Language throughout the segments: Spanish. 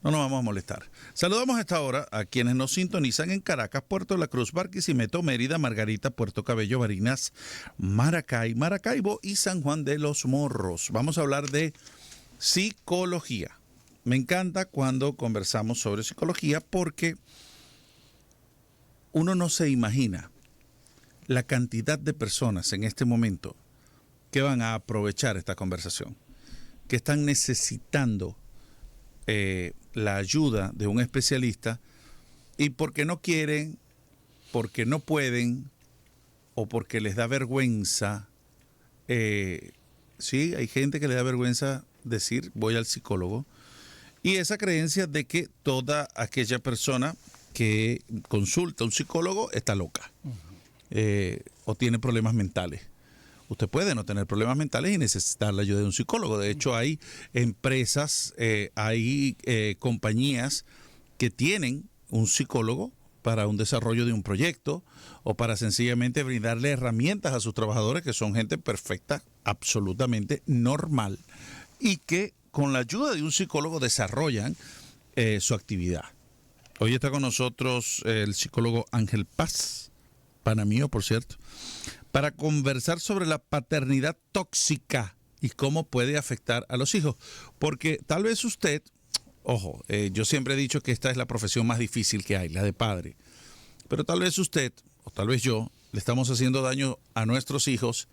No nos vamos a molestar. Saludamos a esta hora a quienes nos sintonizan en Caracas, Puerto La Cruz, Barquisimeto, Mérida, Margarita, Puerto Cabello, Barinas, Maracay, Maracaibo y San Juan de los Morros. Vamos a hablar de psicología. Me encanta cuando conversamos sobre psicología porque uno no se imagina la cantidad de personas en este momento que van a aprovechar esta conversación, que están necesitando la ayuda de un especialista y porque no quieren, porque no pueden o porque les da vergüenza. Sí, hay gente que le da vergüenza decir voy al psicólogo, y esa creencia de que toda aquella persona que consulta a un psicólogo está loca o tiene problemas mentales. Usted puede no tener problemas mentales y necesitar la ayuda de un psicólogo. De hecho, hay empresas, hay compañías que tienen un psicólogo para un desarrollo de un proyecto o para sencillamente brindarle herramientas a sus trabajadores, que son gente perfecta, absolutamente normal, y que con la ayuda de un psicólogo desarrollan su actividad. Hoy está con nosotros el psicólogo Ángel Paz, pana mío, por cierto, para conversar sobre la paternidad tóxica y cómo puede afectar a los hijos. Porque tal vez usted, ojo, yo siempre he dicho que esta es la profesión más difícil que hay, la de padre. Pero tal vez usted, o tal vez yo, le estamos haciendo daño a nuestros hijos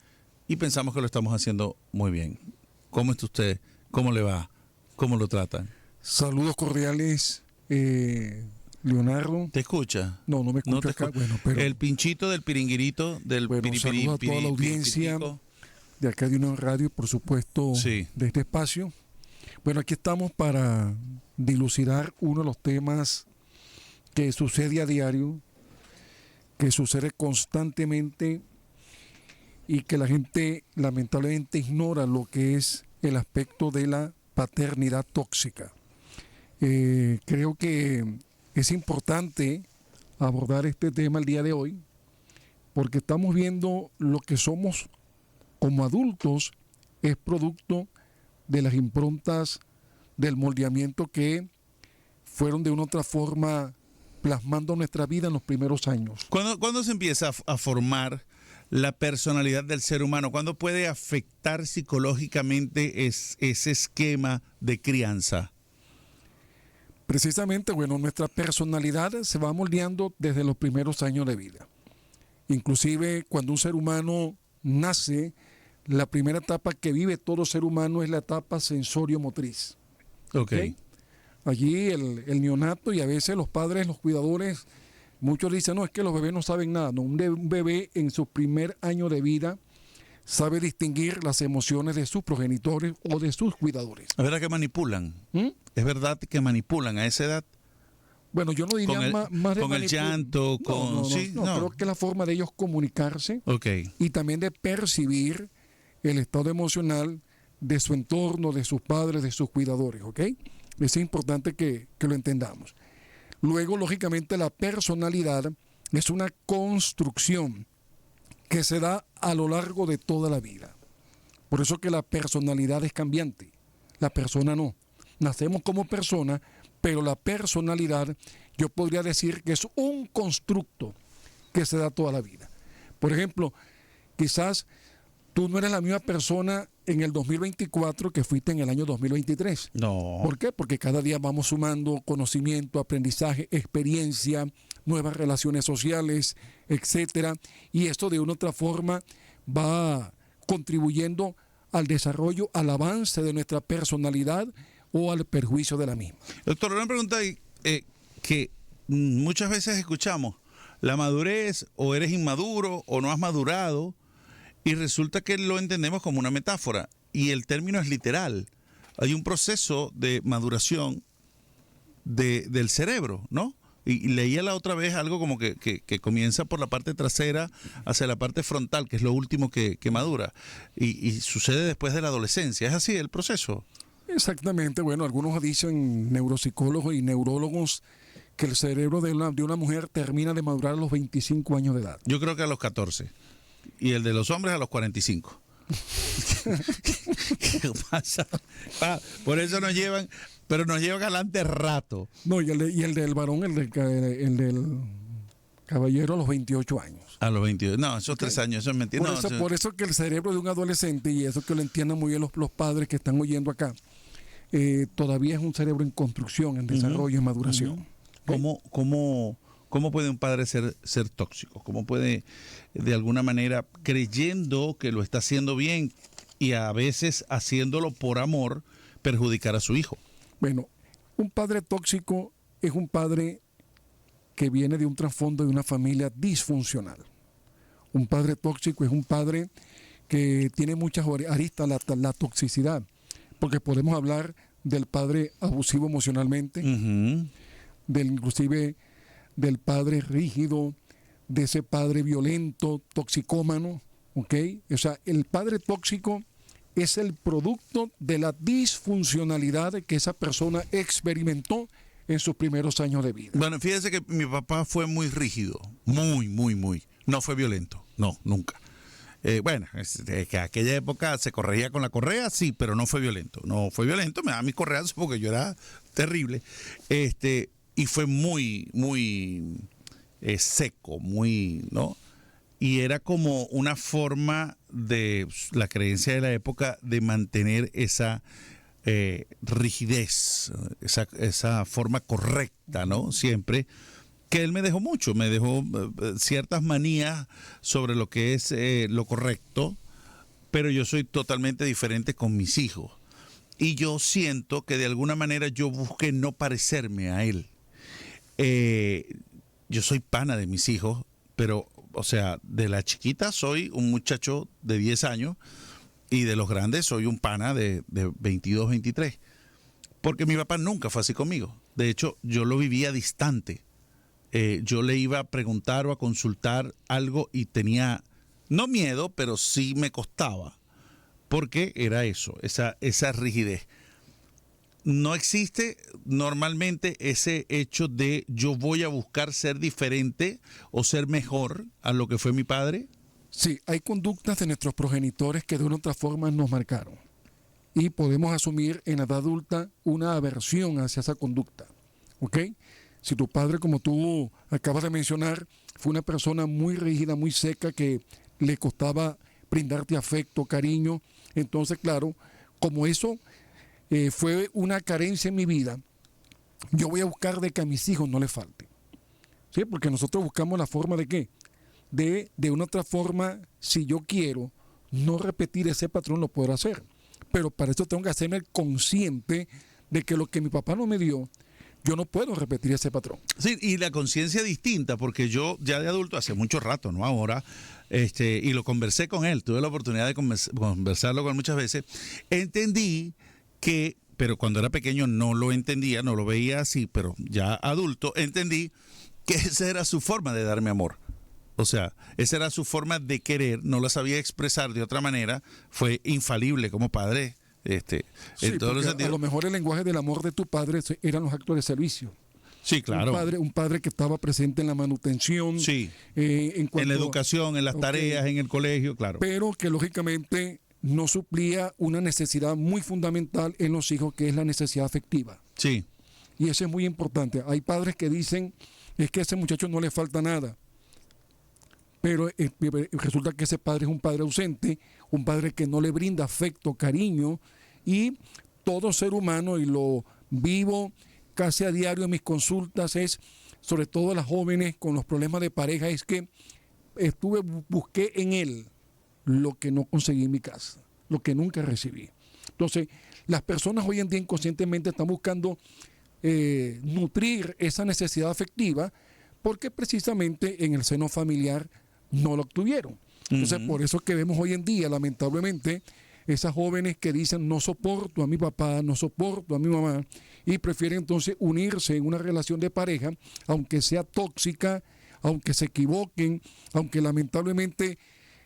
y pensamos que lo estamos haciendo muy bien. ¿Cómo está usted? ¿Cómo le va? ¿Cómo lo tratan? Saludos cordiales, Leonardo. ¿Te escucha? No me escucha ¿No te acá. escu- Bueno, pero El pinchito del piringuirito, del bueno, piripiri, saludos a toda la audiencia piripirico. de acá de una radio, por supuesto, Sí. de este espacio. Bueno, aquí estamos para dilucidar uno de los temas que sucede a diario, que sucede constantemente y que la gente lamentablemente ignora lo que es el aspecto de la paternidad tóxica. Creo que es importante abordar este tema el día de hoy porque estamos viendo lo que somos como adultos es producto de las improntas del moldeamiento que fueron de una u otra forma plasmando nuestra vida en los primeros años. ¿Cuándo se empieza a formar la personalidad del ser humano? ¿Cuándo puede afectar psicológicamente ese esquema de crianza? Precisamente, bueno, nuestra personalidad se va moldeando desde los primeros años de vida. Inclusive cuando un ser humano nace, la primera etapa que vive todo ser humano es la etapa sensorio-motriz. Ok. Allí el neonato y a veces los padres, los cuidadores, muchos dicen, no, es que los bebés no saben nada. No, un bebé en su primer año de vida sabe distinguir las emociones de sus progenitores o de sus cuidadores. ¿Es verdad que manipulan? ¿Mm? ¿Es verdad que manipulan a esa edad? Bueno, yo no diría más de con el llanto, con... No, sí, no. creo que es la forma de ellos comunicarse Ok. y también de percibir el estado emocional de su entorno, de sus padres, de sus cuidadores, ¿ok? Es importante que lo entendamos. Luego, lógicamente, la personalidad es una construcción que se da a lo largo de toda la vida. Por eso que la personalidad es cambiante, la persona no. Nacemos como persona, pero la personalidad, yo podría decir que es un constructo que se da toda la vida. Por ejemplo, quizás tú no eres la misma persona en el 2024 que fuiste en el año 2023. No. ¿Por qué? Porque cada día vamos sumando conocimiento, aprendizaje, experiencia, nuevas relaciones sociales, etcétera, y esto de una u otra forma va contribuyendo al desarrollo, al avance de nuestra personalidad o al perjuicio de la misma. Doctor, una pregunta que muchas veces escuchamos, la madurez, o eres inmaduro o no has madurado, y resulta que lo entendemos como una metáfora y el término es literal. Hay un proceso de maduración del cerebro, ¿no? Y leía la otra vez algo como que comienza por la parte trasera hacia la parte frontal, que es lo último que madura. Y sucede después de la adolescencia. ¿Es así el proceso? Exactamente. Bueno, algunos dicen, neuropsicólogos y neurólogos, que el cerebro de una mujer termina de madurar a los 25 años de edad. Yo creo que a los 14. Y el de los hombres a los 45. ¿Qué pasa? Por eso nos llevan pero nos lleva galante rato. No, y el del varón, el del caballero a los 28 años. A los 22. No, esos 3 años, eso es mentira. Por eso que el cerebro de un adolescente, y eso que lo entiendan muy bien los padres que están oyendo acá, todavía es un cerebro en construcción, en desarrollo, en maduración. ¿Cómo puede un padre ser tóxico? ¿Cómo puede, de alguna manera, creyendo que lo está haciendo bien y a veces haciéndolo por amor, perjudicar a su hijo? Bueno, un padre tóxico es un padre que viene de un trasfondo de una familia disfuncional. Un padre tóxico es un padre que tiene muchas aristas, la toxicidad, porque podemos hablar del padre abusivo emocionalmente, inclusive del padre rígido, de ese padre violento, toxicómano, ¿ok? O sea, el padre tóxico es el producto de la disfuncionalidad que esa persona experimentó en sus primeros años de vida. Bueno, fíjese que mi papá fue muy rígido, muy. No fue violento, no, nunca. Bueno, que aquella época se corregía con la correa, sí, pero no fue violento. No fue violento, me daba mis correazos porque yo era terrible. Y fue muy seco, ¿no? Y era como una forma de la creencia de la época de mantener esa rigidez, esa forma correcta, ¿no? Siempre, que él me dejó mucho, me dejó ciertas manías sobre lo que es lo correcto, pero yo soy totalmente diferente con mis hijos. Y yo siento que de alguna manera yo busqué no parecerme a él. Yo soy pana de mis hijos, pero, o sea, de la chiquita soy un muchacho de 10 años y de los grandes soy un pana de 22, 23. Porque mi papá nunca fue así conmigo. De hecho, yo lo vivía distante. Yo le iba a preguntar o a consultar algo y tenía, no miedo, pero sí me costaba. Porque era eso, esa rigidez. No existe normalmente ese hecho de yo voy a buscar ser diferente o ser mejor a lo que fue mi padre. Sí, hay conductas de nuestros progenitores que de una u otra forma nos marcaron. Y podemos asumir en la edad adulta una aversión hacia esa conducta. ¿Ok? Si tu padre, como tú acabas de mencionar, fue una persona muy rígida, muy seca, que le costaba brindarte afecto, cariño, entonces, claro, como eso fue una carencia en mi vida, yo voy a buscar de que a mis hijos no les falte. ¿Sí? Porque nosotros buscamos la forma de ¿qué? De una otra forma, si yo quiero no repetir ese patrón, lo puedo hacer. Pero para eso tengo que hacerme consciente de que lo que mi papá no me dio, yo no puedo repetir ese patrón. Sí, y la conciencia distinta, porque yo ya de adulto, hace mucho rato, no ahora, y lo conversé con él, tuve la oportunidad de conversarlo con él muchas veces, entendí que, pero cuando era pequeño no lo entendía, no lo veía así, pero ya adulto entendí que esa era su forma de darme amor. O sea, esa era su forma de querer, no la sabía expresar de otra manera, fue infalible como padre. Sí, en todos los sentidos. A lo mejor el lenguaje del amor de tu padre eran los actos de servicio. Sí, claro. Un padre que estaba presente en la manutención. Sí. En la educación, en las tareas, en el colegio, claro. Pero que lógicamente no suplía una necesidad muy fundamental en los hijos, que es la necesidad afectiva. Sí. Y eso es muy importante. Hay padres que dicen, es que a ese muchacho no le falta nada. Pero resulta que ese padre es un padre ausente, un padre que no le brinda afecto, cariño, y todo ser humano, y lo vivo casi a diario en mis consultas, es, sobre todo las jóvenes con los problemas de pareja, es que busqué en él lo que no conseguí en mi casa, lo que nunca recibí. Entonces, las personas hoy en día inconscientemente están buscando nutrir esa necesidad afectiva, porque precisamente en el seno familiar no lo obtuvieron. Entonces, por eso que vemos hoy en día, lamentablemente, esas jóvenes que dicen no soporto a mi papá, no soporto a mi mamá, y prefieren entonces unirse en una relación de pareja, aunque sea tóxica, aunque se equivoquen, aunque lamentablemente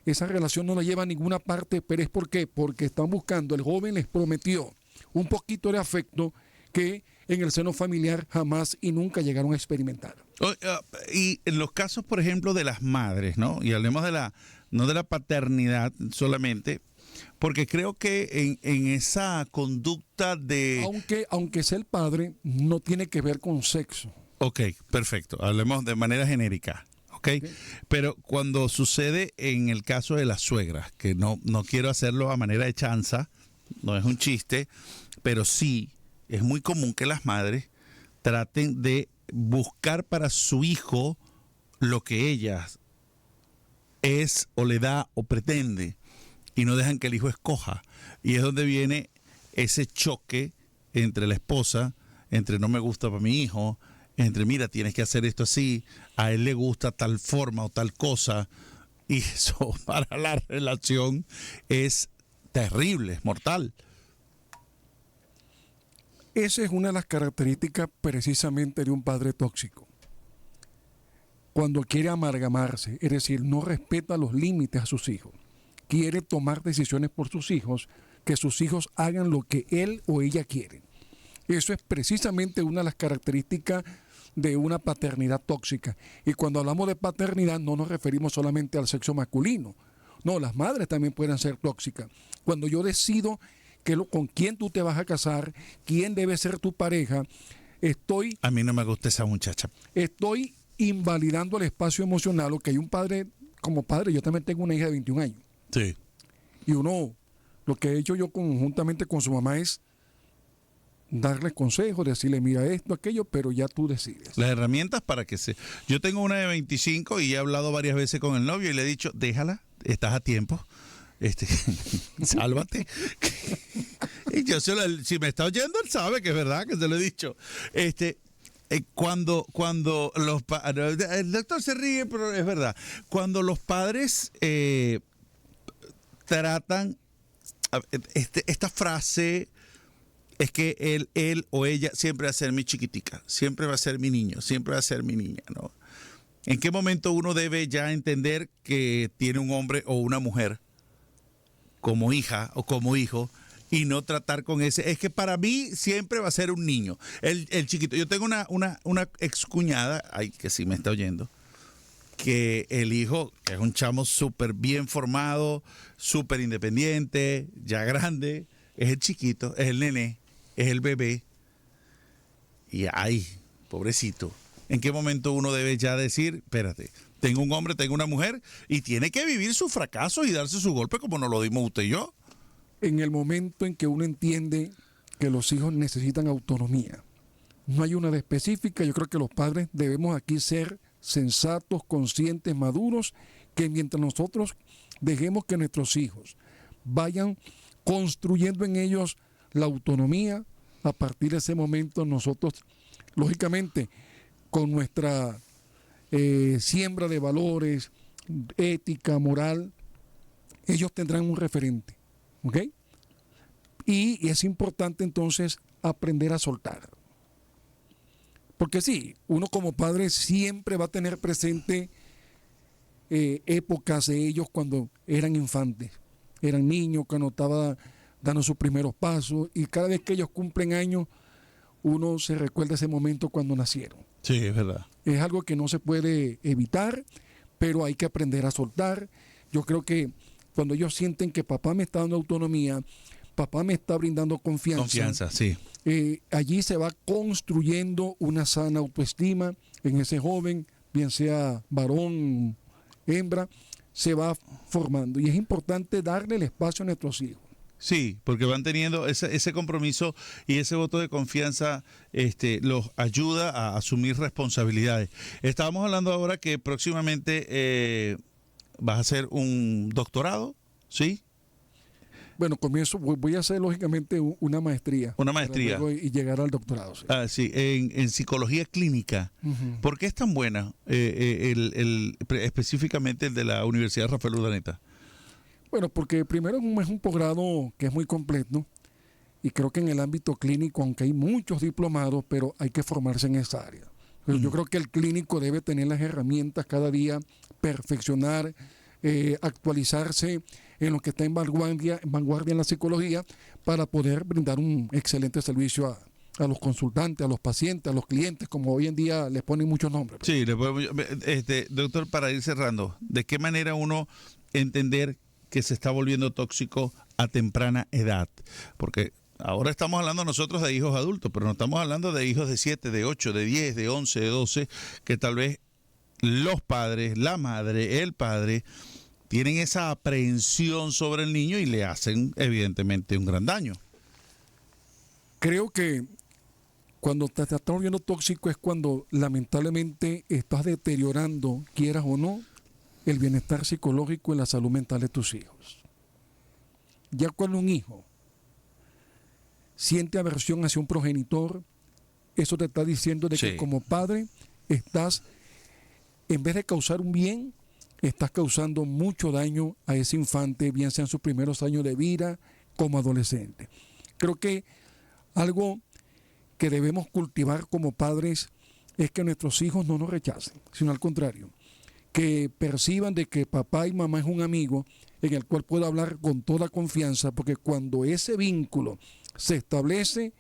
esa relación no la lleva a ninguna parte. Pero ¿es por qué? Porque están buscando, el joven les prometió un poquito de afecto que en el seno familiar jamás y nunca llegaron a experimentar. Y en los casos, por ejemplo, de las madres, ¿no? Y hablemos no de la paternidad solamente, porque creo que en esa conducta de... Aunque sea el padre, no tiene que ver con sexo. Ok, perfecto. Hablemos de manera genérica. Okay. Pero cuando sucede en el caso de las suegras, que no quiero hacerlo a manera de chanza, no es un chiste, pero sí es muy común que las madres traten de buscar para su hijo lo que ella es o le da o pretende y no dejan que el hijo escoja. Y es donde viene ese choque entre la esposa, entre no me gusta para mi hijo, entre mira, tienes que hacer esto así, a él le gusta tal forma o tal cosa, y eso para la relación es terrible, es mortal. Esa es una de las características precisamente de un padre tóxico. Cuando quiere amalgamarse, es decir, no respeta los límites a sus hijos, quiere tomar decisiones por sus hijos, que sus hijos hagan lo que él o ella quieren. Eso es precisamente una de las características de una paternidad tóxica. Y cuando hablamos de paternidad no nos referimos solamente al sexo masculino. No, las madres también pueden ser tóxicas. Cuando yo decido con quién tú te vas a casar, quién debe ser tu pareja, a mí no me gusta esa muchacha. Estoy invalidando el espacio emocional, o que hay un padre, como padre, yo también tengo una hija de 21 años. Sí. Y lo que he hecho yo conjuntamente con su mamá es darle consejos, decirle, mira esto, aquello, pero ya tú decides. Las herramientas para que se... Yo tengo una de 25 y he hablado varias veces con el novio y le he dicho, déjala, estás a tiempo, sálvate. Y yo si me está oyendo, él sabe que es verdad, que se lo he dicho. Cuando el doctor se ríe, pero es verdad. Cuando los padres tratan esta frase... Es que él o ella siempre va a ser mi chiquitica, siempre va a ser mi niño, siempre va a ser mi niña, ¿no? ¿En qué momento uno debe ya entender que tiene un hombre o una mujer como hija o como hijo y no tratar con ese? Es que para mí siempre va a ser un niño, el chiquito. Yo tengo una excuñada, ay, que sí me está oyendo, que el hijo, que es un chamo súper bien formado, súper independiente, ya grande, es el chiquito, es el nené. Es el bebé. Y ay, pobrecito. ¿En qué momento uno debe ya decir, espérate, tengo un hombre, tengo una mujer y tiene que vivir sus fracasos y darse su golpe como nos lo dimos usted y yo? En el momento en que uno entiende que los hijos necesitan autonomía. No hay una de específica. Yo creo que los padres debemos aquí ser sensatos, conscientes, maduros, que mientras nosotros dejemos que nuestros hijos vayan construyendo en ellos la autonomía, a partir de ese momento nosotros, lógicamente, con nuestra siembra de valores, ética, moral, ellos tendrán un referente, ¿ok? Y es importante entonces aprender a soltar. Porque sí, uno como padre siempre va a tener presente épocas de ellos cuando eran infantes, eran niños, cuando estaba dando sus primeros pasos, y cada vez que ellos cumplen años, uno se recuerda ese momento cuando nacieron. Sí, es verdad. Es algo que no se puede evitar, pero hay que aprender a soltar. Yo creo que cuando ellos sienten que papá me está dando autonomía, papá me está brindando confianza. Confianza, sí. Allí se va construyendo una sana autoestima en ese joven, bien sea varón, hembra, se va formando. Y es importante darle el espacio a nuestros hijos. Sí, porque van teniendo ese compromiso y ese voto de confianza los ayuda a asumir responsabilidades. Estábamos hablando ahora que próximamente vas a hacer un doctorado, ¿sí? Bueno, voy a hacer lógicamente una maestría. Una maestría. Y llegar al doctorado. Sí, sí, en psicología clínica. Uh-huh. ¿Por qué es tan buena específicamente el de la Universidad Rafael Urdaneta? Bueno, porque primero es un posgrado que es muy completo y creo que en el ámbito clínico, aunque hay muchos diplomados, pero hay que formarse en esa área. Yo creo que el clínico debe tener las herramientas cada día, perfeccionar, actualizarse en lo que está en vanguardia en la psicología para poder brindar un excelente servicio a los consultantes, a los pacientes, a los clientes, como hoy en día les ponen muchos nombres. Sí, doctor, para ir cerrando, ¿de qué manera uno entender que se está volviendo tóxico a temprana edad, porque ahora estamos hablando nosotros de hijos adultos, pero no estamos hablando de hijos de 7, de 8, de 10, de 11, de 12, que tal vez los padres, la madre, el padre, tienen esa aprehensión sobre el niño y le hacen evidentemente un gran daño. Creo que cuando te estás volviendo tóxico es cuando lamentablemente estás deteriorando, quieras o no, el bienestar psicológico y la salud mental de tus hijos. Ya cuando un hijo siente aversión hacia un progenitor, eso te está diciendo de que como padre estás, en vez de causar un bien, estás causando mucho daño a ese infante, bien sea en sus primeros años de vida como adolescente. Creo que algo que debemos cultivar como padres es que nuestros hijos no nos rechacen, sino al contrario, que perciban de que papá y mamá es un amigo en el cual puedo hablar con toda confianza, porque cuando ese vínculo se establece,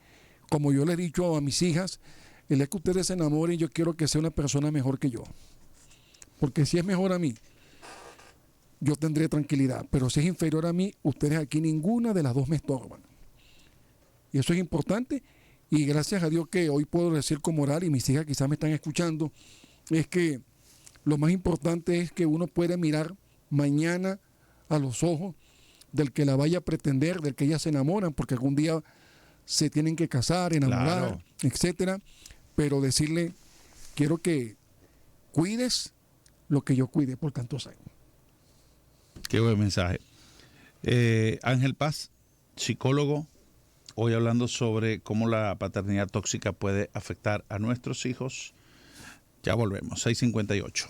como yo le he dicho a mis hijas, el día que ustedes se enamoren, yo quiero que sea una persona mejor que yo, porque si es mejor a mí, yo tendré tranquilidad, pero si es inferior a mí, ustedes aquí ninguna de las dos me estorban. Y eso es importante, y gracias a Dios que hoy puedo decir con moral, y mis hijas quizás me están escuchando, es que lo más importante es que uno puede mirar mañana a los ojos del que la vaya a pretender, del que ellas se enamoran, porque algún día se tienen que casar, enamorar, etcétera, pero decirle, quiero que cuides lo que yo cuide por tantos años. Qué buen mensaje. Ángel Paz, psicólogo, hoy hablando sobre cómo la paternidad tóxica puede afectar a nuestros hijos. Ya volvemos, 6:58.